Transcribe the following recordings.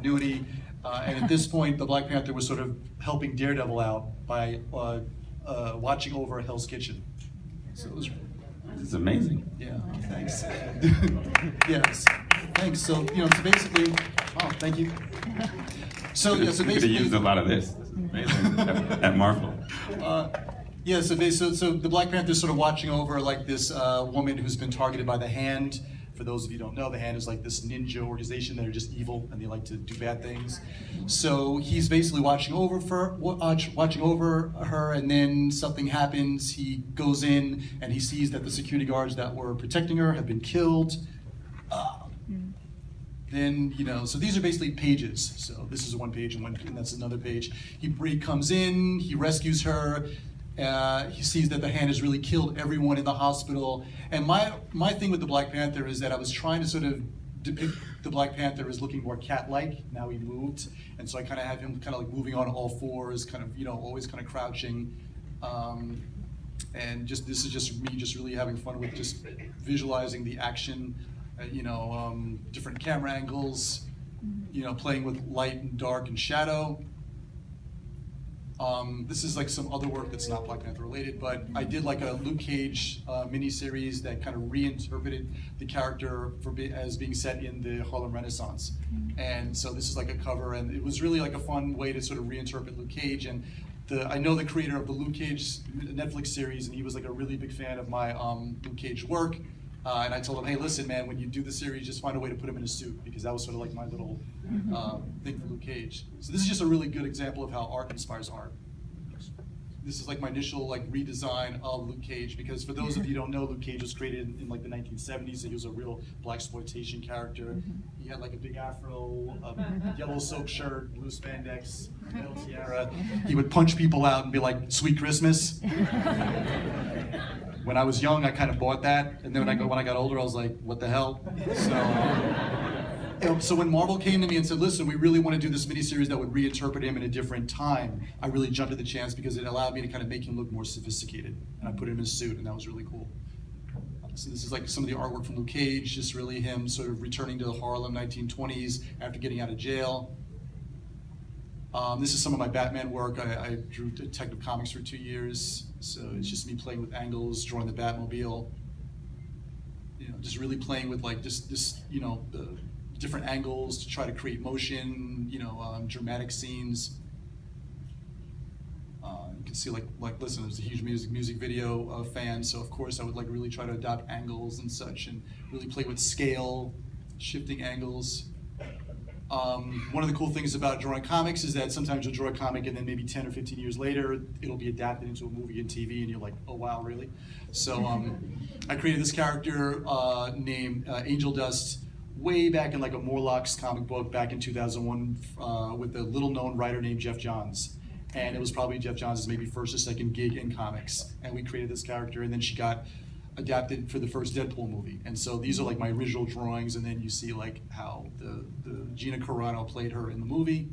continuity. And at this point, the Black Panther was sort of helping Daredevil out by watching over Hell's Kitchen. So it was. This is amazing. Yeah, thanks. Yes, thanks. So so basically, oh, thank you. So yeah, so basically, we could have used a lot of this. This is amazing at Marvel. Yeah, so the Black Panther is sort of watching over like this woman who's been targeted by the Hand. For those of you who don't know, the Hand is like this ninja organization that are just evil and they like to do bad things. So he's basically watching over her, and then something happens. He goes in and he sees that the security guards that were protecting her have been killed. Then, so these are basically pages. So this is one page and that's another page. He comes in, he rescues her. He sees that the Hand has really killed everyone in the hospital. And my thing with the Black Panther is that I was trying to sort of depict the Black Panther as looking more cat-like. Now he moved. And so I kind of have him kind of like moving on all fours, kind of, always kind of crouching. And this is just me just really having fun with just visualizing the action, different camera angles, playing with light and dark and shadow. This is like some other work that's not Black Panther related, but I did like a Luke Cage miniseries that kind of reinterpreted the character as being set in the Harlem Renaissance. And so this is like a cover, and it was really like a fun way to sort of reinterpret Luke Cage. And I know the creator of the Luke Cage Netflix series, and he was like a really big fan of my Luke Cage work. And I told him, hey, listen, man, when you do the series, just find a way to put him in a suit, because that was sort of like my little thing for Luke Cage. So this is just a really good example of how art inspires art. This is like my initial redesign of Luke Cage, because for those of you who don't know, Luke Cage was created in like the 1970s. So he was a real blaxploitation character. He had like a big afro, a yellow silk shirt, blue spandex, metal tiara. He would punch people out and be like, "Sweet Christmas." When I was young, I kind of bought that, and then when I got older, I was like, "What the hell?" So when Marvel came to me and said, "Listen, we really want to do this miniseries that would reinterpret him in a different time," I really jumped at the chance because it allowed me to kind of make him look more sophisticated, and I put him in a suit, and that was really cool. So this is like some of the artwork from Luke Cage, just really him sort of returning to the Harlem 1920s after getting out of jail. This is some of my Batman work. I drew Detective Comics for 2 years, so it's just me playing with angles, drawing the Batmobile. Just really playing with like the different angles to try to create motion. Dramatic scenes. You can see listen, there's a huge music video fan, so of course I would like really try to adopt angles and such, and really play with scale, shifting angles. One of the cool things about drawing comics is that sometimes you'll draw a comic and then maybe 10 or 15 years later, it'll be adapted into a movie and TV, and you're like, oh wow, really? So I created this character named Angel Dust way back in like a Morlocks comic book back in 2001 with a little known writer named Jeff Johns. And it was probably Jeff Johns' maybe first or second gig in comics. And we created this character, and then she got adapted for the first Deadpool movie. And so these are like my original drawings, and then you see like how the Gina Carano played her in the movie.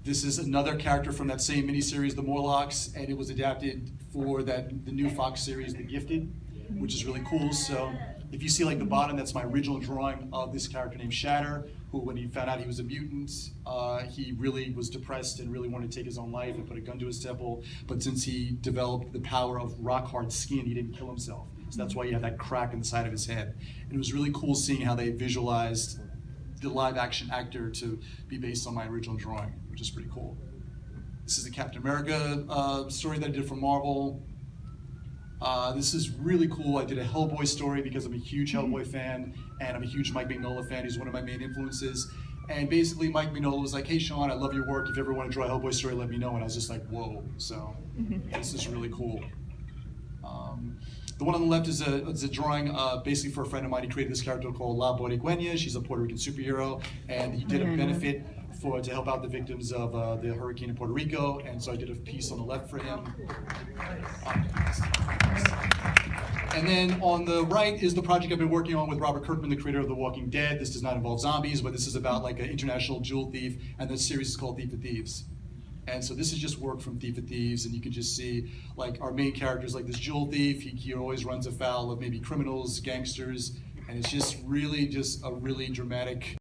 This is another character from that same miniseries, The Morlocks, and it was adapted for the new Fox series, The Gifted, which is really cool. So if you see like the bottom, that's my original drawing of this character named Shatter, who when he found out he was a mutant, he really was depressed and really wanted to take his own life and put a gun to his temple. But since he developed the power of rock hard skin, he didn't kill himself. So that's why he had that crack in the side of his head. And it was really cool seeing how they visualized the live action actor to be based on my original drawing, which is pretty cool. This is the Captain America story that I did for Marvel. This is really cool. I did a Hellboy story because I'm a huge Hellboy fan, and I'm a huge Mike Mignola fan. He's one of my main influences. And basically, Mike Mignola was like, "Hey, Shawn, I love your work. If you ever want to draw a Hellboy story, let me know." And I was just like, "Whoa!" So this is really cool. The one on the left is a drawing basically for a friend of mine. He created this character called La Boricua. She's a Puerto Rican superhero, and he did a benefit to help out the victims of the hurricane in Puerto Rico. And so I did a piece on the left for him. And then on the right is the project I've been working on with Robert Kirkman, the creator of The Walking Dead. This does not involve zombies, but this is about like an international jewel thief, and the series is called Thief of Thieves. And so this is just work from Thief of Thieves, and you can just see like our main characters, like this jewel thief. He always runs afoul of maybe criminals, gangsters, and it's just really just a really dramatic